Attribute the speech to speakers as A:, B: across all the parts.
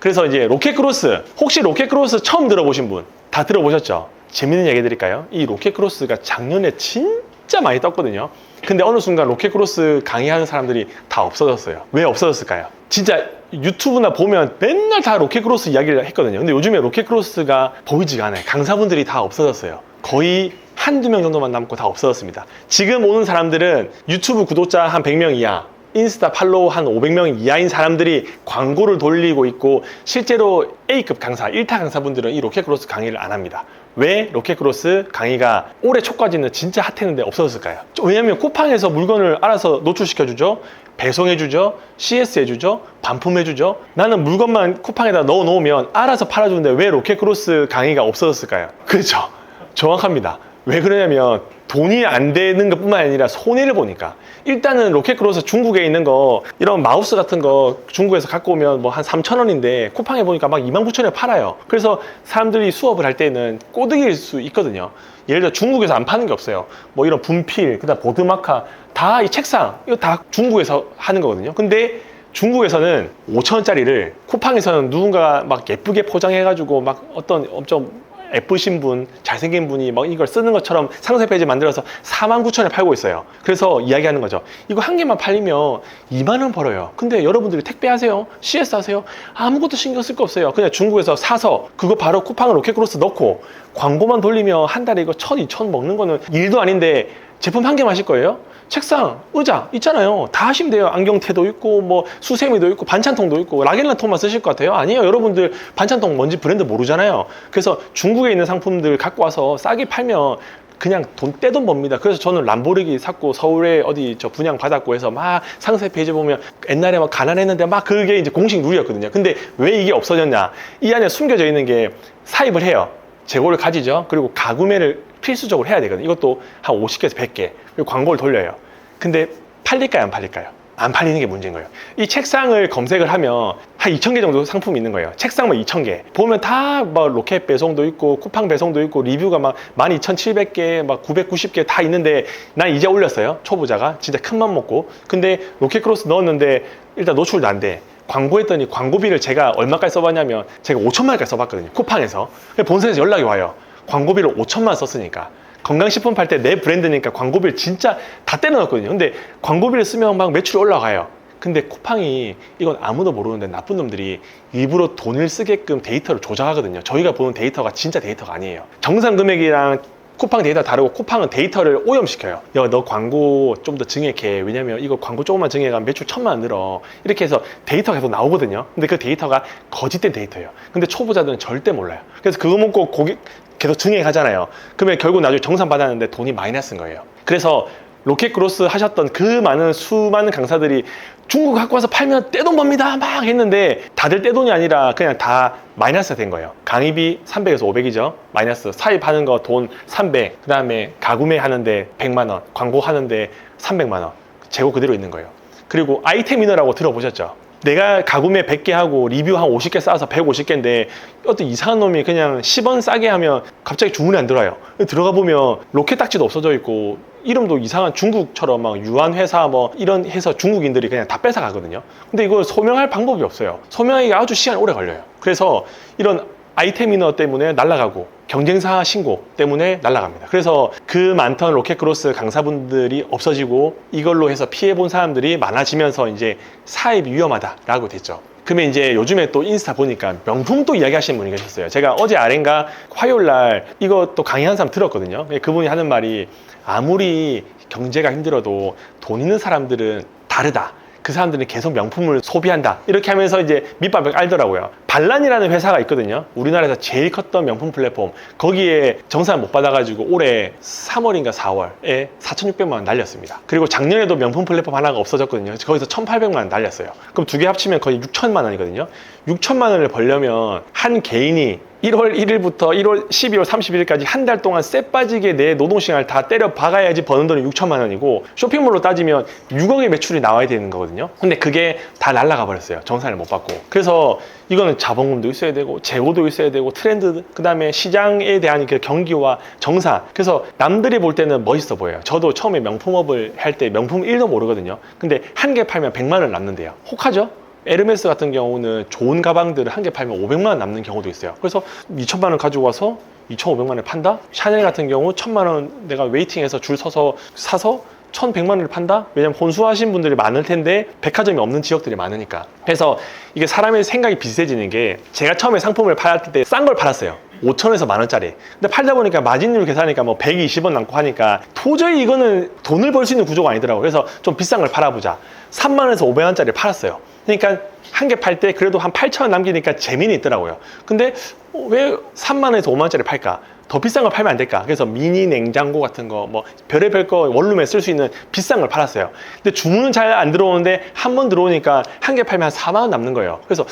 A: 그래서 이제 로켓크로스, 혹시 로켓크로스 처음 들어보신 분 다 들어보셨죠? 재밌는 얘기 드릴까요? 이 로켓크로스가 작년에 진짜 많이 떴거든요. 근데 어느 순간 로켓크로스 강의하는 사람들이 다 없어졌어요. 왜 없어졌을까요? 진짜 유튜브나 보면 맨날 다 로켓크로스 이야기를 했거든요. 근데 요즘에 로켓크로스가 보이지가 않아요. 강사분들이 다 없어졌어요. 거의 한두 명 정도만 남고 다 없어졌습니다. 지금 오는 사람들은 유튜브 구독자 한 100명 이하, 인스타 팔로우 한 500명 이하인 사람들이 광고를 돌리고 있고, 실제로 A급 강사, 1타 강사분들은 이 로켓크로스 강의를 안 합니다. 왜 로켓크로스 강의가 올해 초까지는 진짜 핫했는데 없어졌을까요? 왜냐면 쿠팡에서 물건을 알아서 노출시켜주죠, 배송해주죠, CS 해주죠, 반품해주죠. 나는 물건만 쿠팡에다 넣어 놓으면 알아서 팔아주는데 왜 로켓크로스 강의가 없어졌을까요? 그렇죠, 정확합니다. 왜 그러냐면 돈이 안 되는 것 뿐만 아니라 손해를 보니까. 일단은 로켓크로스 중국에 있는 거, 이런 마우스 같은 거 중국에서 갖고 오면 뭐 한 3,000원인데 쿠팡에 보니까 막 29,000원에 팔아요. 그래서 사람들이 수업을 할 때는 꼬드길 수 있거든요. 예를 들어 중국에서 안 파는 게 없어요. 뭐 이런 분필, 그다음 보드마카, 다 이 책상, 이거 다 중국에서 하는 거거든요. 근데 중국에서는 5,000원짜리를 쿠팡에서는 누군가 막 예쁘게 포장해가지고 막 어떤 엄청 예쁘신 분, 잘생긴 분이 막 이걸 쓰는 것처럼 상세 페이지 만들어서 49,000원에 팔고 있어요. 그래서 이야기하는 거죠. 이거 한 개만 팔리면 2만 원 벌어요. 근데 여러분들이 택배 하세요? CS 하세요? 아무것도 신경 쓸 거 없어요. 그냥 중국에서 사서 그거 바로 쿠팡 로켓크로스 넣고 광고만 돌리면 한 달에 이거 1,000, 2,000 먹는 거는 일도 아닌데 제품 한 개 마실 거예요? 책상, 의자 있잖아요. 다 하시면 돼요. 안경테도 있고 뭐 수세미도 있고 반찬통도 있고. 라겔란통만 쓰실 것 같아요? 아니에요. 여러분들 반찬통 뭔지 브랜드 모르잖아요. 그래서 중국에 있는 상품들 갖고 와서 싸게 팔면 그냥 떼돈 법니다. 그래서 저는 람보르기 샀고 서울에 어디 저 분양 받았고 해서 막 상세 페이지 보면 옛날에 막 가난했는데 막 그게 이제 공식 룰이었거든요. 근데 왜 이게 없어졌냐? 이 안에 숨겨져 있는 게 사입을 해요. 재고를 가지죠. 그리고 가구매를 필수적으로 해야 되거든요. 이것도 한 50개에서 100개. 그리고 광고를 돌려요. 근데 팔릴까요? 안 팔릴까요? 안 팔리는 게 문제인 거예요. 이 책상을 검색을 하면 한 2,000개 정도 상품이 있는 거예요. 책상만 2,000개. 보면 다 뭐 로켓 배송도 있고 쿠팡 배송도 있고 리뷰가 막 12,700개, 막 990개 다 있는데 난 이제 올렸어요. 초보자가. 진짜 큰 맘 먹고. 근데 로켓크로스 넣었는데 일단 노출도 안 돼. 광고했더니 광고비를 제가 얼마까지 써봤냐면 제가 5천만 원까지 써봤거든요. 쿠팡에서. 본사에서 연락이 와요. 광고비를 5천만 원 썼으니까. 건강식품 팔 때 내 브랜드니까 광고비를 진짜 다 때려넣었거든요. 근데 광고비를 쓰면 막 매출이 올라가요. 근데 쿠팡이 이건 아무도 모르는데 나쁜 놈들이 일부러 돈을 쓰게끔 데이터를 조작하거든요. 저희가 보는 데이터가 진짜 데이터가 아니에요. 정상 금액이랑 쿠팡 데이터 다르고 쿠팡은 데이터를 오염시켜요. 야, 너 광고 좀 더 증액해. 왜냐면 이거 광고 조금만 증액하면 매출 1,000만 원 늘어. 이렇게 해서 데이터가 계속 나오거든요. 근데 그 데이터가 거짓된 데이터예요. 근데 초보자들은 절대 몰라요. 그래서 그거 먹고 고객 계속 증액하잖아요. 그러면 결국 나중에 정산 받았는데 돈이 마이너스인 거예요. 그래서 로켓크로스 하셨던 그 많은 수많은 강사들이 중국 갖고 와서 팔면 떼돈 법니다 막 했는데 다들 떼돈이 아니라 그냥 다 마이너스가 된 거예요. 강의비 300에서 500이죠. 마이너스. 사입하는 거 돈 300, 그 다음에 가구매 하는데 100만 원, 광고 하는데 300만 원. 재고 그대로 있는 거예요. 그리고 아이템 인허라고 들어보셨죠? 내가 가구매 100개 하고 리뷰 한 50개 쌓아서 150개인데 어떤 이상한 놈이 그냥 10원 싸게 하면 갑자기 주문이 안 들어와요. 들어가 보면 로켓 딱지도 없어져 있고 이름도 이상한 중국처럼 막 유한 회사 뭐 이런 해서 중국인들이 그냥 다 뺏어 가거든요. 근데 이거 소명할 방법이 없어요. 소명하기가 아주 시간이 오래 걸려요. 그래서 이런 아이템 인허 때문에 날아가고 경쟁사 신고 때문에 날아갑니다. 그래서 그 많던 로켓크로스 강사분들이 없어지고 이걸로 해서 피해본 사람들이 많아지면서 이제 사입이 위험하다라고 됐죠. 그러면 이제 요즘에 또 인스타 보니까 명품 또 이야기하시는 분이 계셨어요. 제가 어제 아랫가 화요일날 이거 또 강의하는 사람 들었거든요. 그분이 하는 말이 아무리 경제가 힘들어도 돈 있는 사람들은 다르다. 그 사람들은 계속 명품을 소비한다. 이렇게 하면서 이제 밑밥을 깔더라고요. 반란이라는 회사가 있거든요. 우리나라에서 제일 컸던 명품 플랫폼. 거기에 정산 못 받아가지고 올해 3월인가 4월에 4,600만 원 날렸습니다. 그리고 작년에도 명품 플랫폼 하나가 없어졌거든요. 거기서 1,800만 원 날렸어요. 그럼 두 개 합치면 거의 6천만 원이거든요. 6천만 원을 벌려면 한 개인이 1월 1일부터 12월 31일까지 한 달 동안 쎄 빠지게 내 노동시간을 다 때려 박아야지 버는 돈이 6천만 원이고 쇼핑몰로 따지면 6억의 매출이 나와야 되는 거거든요. 근데 그게 다 날아가 버렸어요. 정산을 못 받고. 그래서 이거는 자본금도 있어야 되고 재고도 있어야 되고 트렌드, 그 다음에 시장에 대한 그 경기와 정사. 그래서 남들이 볼 때는 멋있어 보여요. 저도 처음에 명품업을 할 때 명품 1도 모르거든요. 근데 한 개 팔면 100만 원 남는데요. 혹하죠? 에르메스 같은 경우는 좋은 가방들을 한 개 팔면 500만 원 남는 경우도 있어요. 그래서 2천만 원 가지고 와서 2,500만 원에 판다? 샤넬 같은 경우 1,000만 원 내가 웨이팅해서 줄 서서 사서 1,100만 원을 판다? 왜냐면 혼수하신 분들이 많을 텐데 백화점이 없는 지역들이 많으니까. 그래서 이게 사람의 생각이 비슷해지는 게, 제가 처음에 상품을 팔았을 때 싼 걸 팔았어요. 5천원에서 만원짜리. 근데 팔다 보니까 마진율 계산하니까 뭐 120원 남고 하니까 도저히 이거는 돈을 벌 수 있는 구조가 아니더라고요. 그래서 좀 비싼 걸 팔아보자. 3만원에서 500원짜리 팔았어요. 그러니까 한 개 팔 때 그래도 한 8천원 남기니까 재미는 있더라고요. 근데 왜 3만원에서 5만원짜리 팔까? 더 비싼 걸 팔면 안 될까? 그래서 미니 냉장고 같은 거, 뭐 별의별 거 원룸에 쓸 수 있는 비싼 걸 팔았어요. 근데 주문은 잘 안 들어오는데 한 번 들어오니까 한 개 팔면 한 4만 원 남는 거예요. 그래서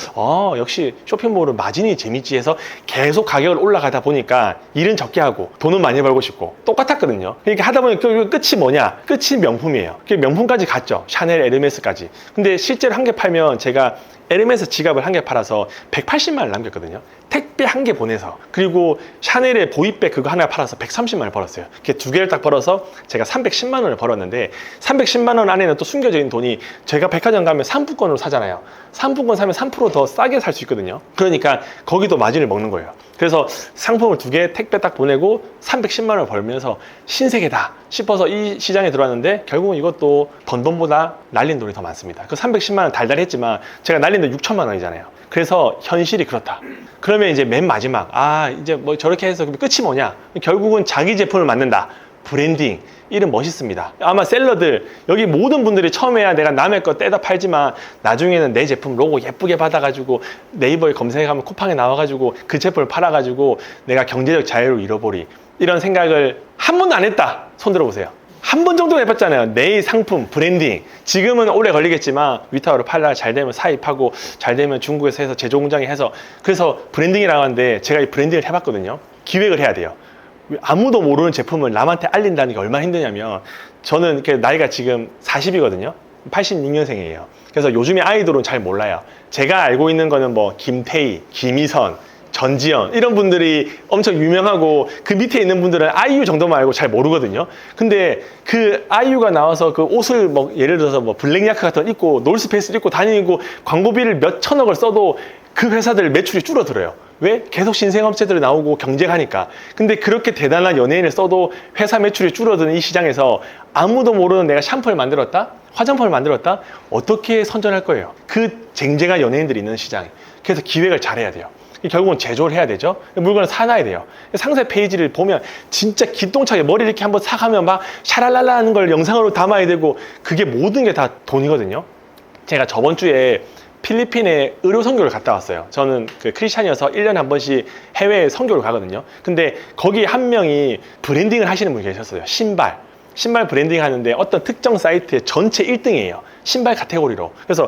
A: 역시 쇼핑몰은 마진이 재밌지 해서 계속 가격을 올라가다 보니까 일은 적게 하고 돈은 많이 벌고 싶고 똑같았거든요. 그러니까 하다 보니 끝이 뭐냐? 끝이 명품이에요. 명품까지 갔죠. 샤넬, 에르메스까지. 근데 실제로 한 개 팔면 제가 에르메스 지갑을 한 개 팔아서 180만 원 남겼거든요. 택배 한 개 보내서. 그리고 샤넬의 보이백 그거 하나 팔아서 130만 원 벌었어요. 이렇게 두 개를 딱 벌어서 제가 310만 원을 벌었는데, 310만 원 안에는 또 숨겨져 있는 돈이, 제가 백화점 가면 상품권으로 사잖아요. 상품권 사면 3% 더 싸게 살 수 있거든요. 그러니까 거기도 마진을 먹는 거예요. 그래서 상품을 두 개 택배 딱 보내고 310만 원을 벌면서 신세계다 싶어서 이 시장에 들어왔는데, 결국은 이것도 번 돈보다 날린 돈이 더 많습니다. 그 310만 원 달달이 했지만 제가 날린 돈 6천만 원이잖아요. 그래서 현실이 그렇다. 그러면 이제 맨 마지막, 이제 뭐 저렇게 해서 끝이 뭐냐? 결국은 자기 제품을 만든다. 브랜딩. 이름 멋있습니다. 아마 셀러들, 여기 모든 분들이 처음에야 내가 남의 거 떼다 팔지만 나중에는 내 제품 로고 예쁘게 받아가지고 네이버에 검색하면 쿠팡에 나와가지고 그 제품을 팔아가지고 내가 경제적 자유를 잃어버리, 이런 생각을 한 번도 안 했다. 손 들어보세요. 한 번 정도 해봤잖아요. 내 상품, 브랜딩. 지금은 오래 걸리겠지만 위타워로 팔다가 잘 되면 사입하고 잘 되면 중국에서 해서 제조 공장에 해서, 그래서 브랜딩이라고 하는데 제가 이 브랜딩을 해봤거든요. 기획을 해야 돼요. 아무도 모르는 제품을 남한테 알린다는 게 얼마나 힘드냐면, 저는 나이가 지금 40이거든요. 86년생이에요. 그래서 요즘에 아이돌은 잘 몰라요. 제가 알고 있는 거는 뭐 김태희, 김희선, 전지현 이런 분들이 엄청 유명하고, 그 밑에 있는 분들은 아이유 정도만 알고 잘 모르거든요. 근데 그 아이유가 나와서 그 옷을 뭐 예를 들어서 뭐 블랙야크 같은 거 입고 노스페이스 입고 다니고 광고비를 몇 천억을 써도 그 회사들 매출이 줄어들어요. 왜? 계속 신생업체들이 나오고 경쟁하니까. 근데 그렇게 대단한 연예인을 써도 회사 매출이 줄어드는 이 시장에서 아무도 모르는 내가 샴푸를 만들었다? 화장품을 만들었다? 어떻게 선전할 거예요? 그 쟁쟁한 연예인들이 있는 시장에. 그래서 기획을 잘해야 돼요. 결국은 제조를 해야 되죠. 물건을 사놔야 돼요. 상세 페이지를 보면 진짜 기똥차게 머리 이렇게 한번 싹하면 막 샤랄랄라 하는 걸 영상으로 담아야 되고, 그게 모든 게 다 돈이거든요. 제가 저번 주에 필리핀에 의료 선교를 갔다 왔어요. 저는 그 크리스찬이어서 1년에 한 번씩 해외에 선교를 가거든요. 근데 거기 한 명이 브랜딩을 하시는 분이 계셨어요. 신발 브랜딩 하는데 어떤 특정 사이트의 전체 1등이에요. 신발 카테고리로. 그래서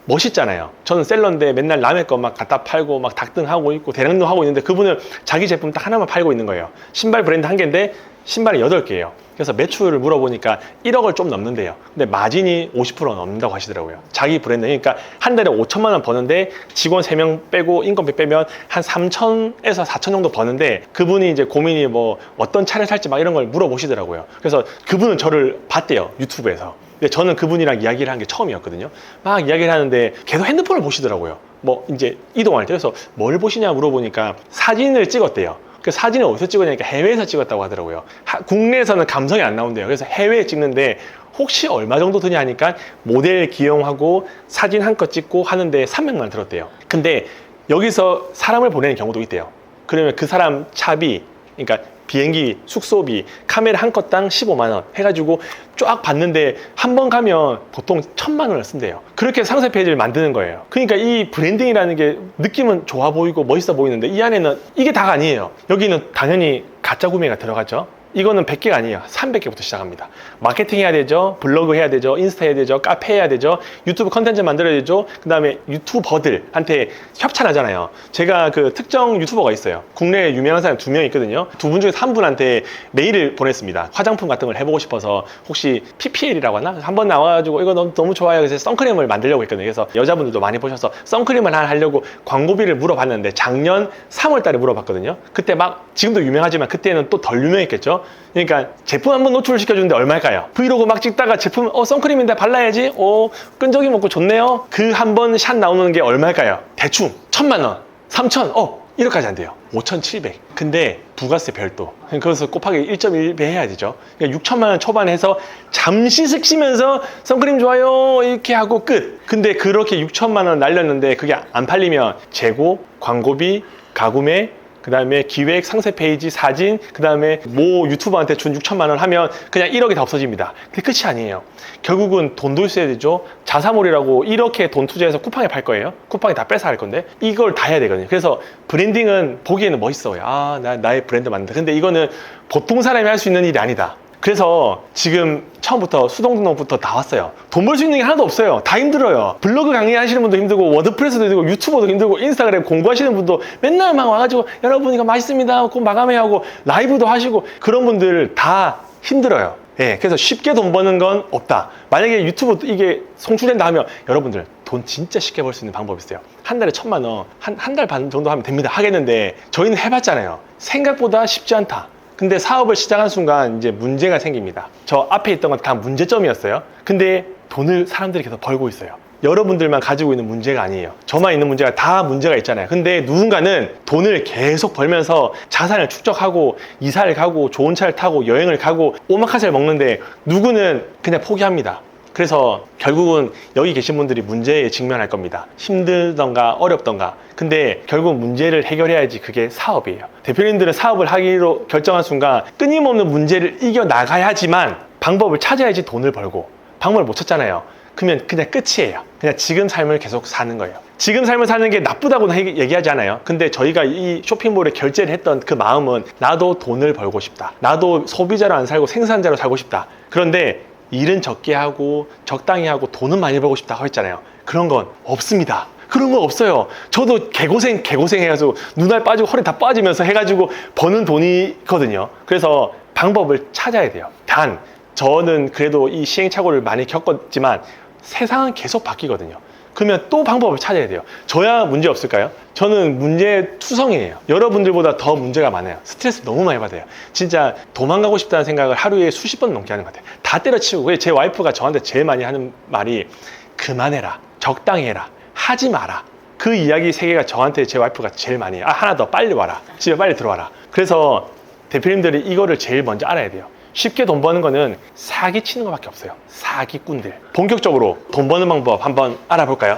A: 멋있잖아요. 저는 셀러인데 맨날 남의 거 막 갖다 팔고 막 닭등하고 있고 대량등 하고 있는데, 그분은 자기 제품 딱 하나만 팔고 있는 거예요. 신발 브랜드 한 개인데 신발이 8개예요. 그래서 매출을 물어보니까 1억을 좀 넘는데요. 근데 마진이 50% 넘는다고 하시더라고요. 자기 브랜드. 그러니까 한 달에 5천만 원 버는데 직원 3명 빼고 인건비 빼면 한 3천에서 4천 정도 버는데, 그분이 이제 고민이 뭐 어떤 차를 살지 막 이런 걸 물어보시더라고요. 그래서 그분은 저를 봤대요. 유튜브에서. 근데 저는 그분이랑 이야기를 한 게 처음이었거든요. 막 이야기를 하는데 계속 핸드폰을 보시더라고요. 뭐 이제 이동할 때. 그래서 뭘 보시냐 물어보니까 사진을 찍었대요. 그 사진을 어디서 찍었냐니까 해외에서 찍었다고 하더라고요. 국내에서는 감성이 안 나온대요. 그래서 해외에 찍는데 혹시 얼마 정도 드냐 하니까 모델 기용하고 사진 한 컷 찍고 하는데 300만 원 들었대요. 근데 여기서 사람을 보내는 경우도 있대요. 그러면 그 사람 차비, 그러니까 비행기, 숙소비, 카메라 한 컷당 15만 원 해가지고 쫙 봤는데 한 번 가면 보통 1,000만 원을 쓴대요. 그렇게 상세 페이지를 만드는 거예요. 그러니까 이 브랜딩이라는 게 느낌은 좋아 보이고 멋있어 보이는데 이 안에는 이게 다가 아니에요. 여기는 당연히 가짜 구매가 들어가죠. 이거는 100개가 아니에요. 300개부터 시작합니다. 마케팅 해야 되죠. 블로그 해야 되죠. 인스타 해야 되죠. 카페 해야 되죠. 유튜브 컨텐츠 만들어야 되죠. 그 다음에 유튜버들한테 협찬하잖아요. 제가 그 특정 유튜버가 있어요. 국내에 유명한 사람 2명 있거든요. 두 분 중에서 한 분한테 메일을 보냈습니다. 화장품 같은 걸 해보고 싶어서 혹시 PPL이라고 하나? 한번 나와가지고 이거 너무 좋아요. 그래서 선크림을 만들려고 했거든요. 그래서 여자분들도 많이 보셔서 선크림을 하나 하려고 광고비를 물어봤는데 작년 3월 달에 물어봤거든요. 그때 막 지금도 유명하지만 그때는 또 덜 유명했겠죠. 그죠? 그러니까 제품 한번 노출시켜주는데 얼마일까요? 브이로그 막 찍다가 제품 선크림인데 발라야지, 끈적이 먹고 좋네요. 그 한 번 샷 나오는 게 얼마일까요? 대충 1,000만 원, 3,000, 이렇게까지 안 돼요. 5,700. 근데 부가세 별도. 그래서 곱하기 1.1배 해야 되죠. 그러니까 6천만 원 초반에 해서 잠시 스치면서 선크림 좋아요 이렇게 하고 끝. 근데 그렇게 6천만 원 날렸는데 그게 안 팔리면 재고, 광고비, 가구매, 그 다음에 기획, 상세 페이지, 사진, 그 다음에 모 유튜버한테 준 6천만 원 하면 그냥 1억이 다 없어집니다. 그게 끝이 아니에요. 결국은 돈도 있어야 되죠. 자사몰이라고 이렇게 돈 투자해서 쿠팡에 팔 거예요. 쿠팡이 다 뺏어 갈 건데 이걸 다 해야 되거든요. 그래서 브랜딩은 보기에는 멋있어요. 나의 브랜드 만든다. 근데 이거는 보통 사람이 할 수 있는 일이 아니다. 그래서 지금 처음부터 수동 등록부터 다 왔어요. 돈 벌 수 있는 게 하나도 없어요. 다 힘들어요. 블로그 강의하시는 분도 힘들고, 워드프레스도 힘들고, 유튜버도 힘들고, 인스타그램 공부하시는 분도 맨날 막 와가지고 여러분 이거 맛있습니다. 곧 마감해야 하고 라이브도 하시고 그런 분들 다 힘들어요. 예, 그래서 쉽게 돈 버는 건 없다. 만약에 유튜브 이게 송출된다 하면 여러분들 돈 진짜 쉽게 벌 수 있는 방법이 있어요. 한 달에 1,000만 원, 한 달 반 정도 하면 됩니다. 하겠는데 저희는 해봤잖아요. 생각보다 쉽지 않다. 근데 사업을 시작한 순간 이제 문제가 생깁니다. 저 앞에 있던 건 다 문제점이었어요. 근데 돈을 사람들이 계속 벌고 있어요. 여러분들만 가지고 있는 문제가 아니에요. 저만 있는 문제가 다 문제가 있잖아요. 근데 누군가는 돈을 계속 벌면서 자산을 축적하고 이사를 가고 좋은 차를 타고 여행을 가고 오마카세를 먹는데 누구는 그냥 포기합니다. 그래서 결국은 여기 계신 분들이 문제에 직면할 겁니다. 힘들던가 어렵던가. 근데 결국 문제를 해결해야지 그게 사업이에요. 대표님들은 사업을 하기로 결정한 순간 끊임없는 문제를 이겨나가야지만 방법을 찾아야지 돈을 벌고 방법을 못 찾잖아요. 그러면 그냥 끝이에요. 그냥 지금 삶을 계속 사는 거예요. 지금 삶을 사는 게 나쁘다고는 얘기하지 않아요. 근데 저희가 이 쇼핑몰에 결제를 했던 그 마음은 나도 돈을 벌고 싶다. 나도 소비자로 안 살고 생산자로 살고 싶다. 그런데 일은 적게 하고 적당히 하고 돈은 많이 벌고 싶다고 했잖아요. 그런 건 없습니다. 그런 건 없어요. 저도 개고생 해가지고 눈알 빠지고 허리 다 빠지면서 해가지고 버는 돈이거든요. 그래서 방법을 찾아야 돼요. 단 저는 그래도 이 시행착오를 많이 겪었지만 세상은 계속 바뀌거든요. 그러면 또 방법을 찾아야 돼요. 저야 문제 없을까요? 저는 문제 투성이에요. 여러분들보다 더 문제가 많아요. 스트레스 너무 많이 받아요. 진짜 도망가고 싶다는 생각을 하루에 수십 번 넘게 하는 것 같아요. 다 때려치우고 제 와이프가 저한테 제일 많이 하는 말이 그만해라, 적당히 해라, 하지 마라. 그 이야기 세 개가 저한테 제 와이프가 제일 많이 해요. 하나 더, 빨리 와라, 집에 빨리 들어와라. 그래서 대표님들이 이거를 제일 먼저 알아야 돼요. 쉽게 돈 버는 거는 사기 치는 것밖에 없어요. 사기꾼들. 본격적으로 돈 버는 방법 한번 알아볼까요?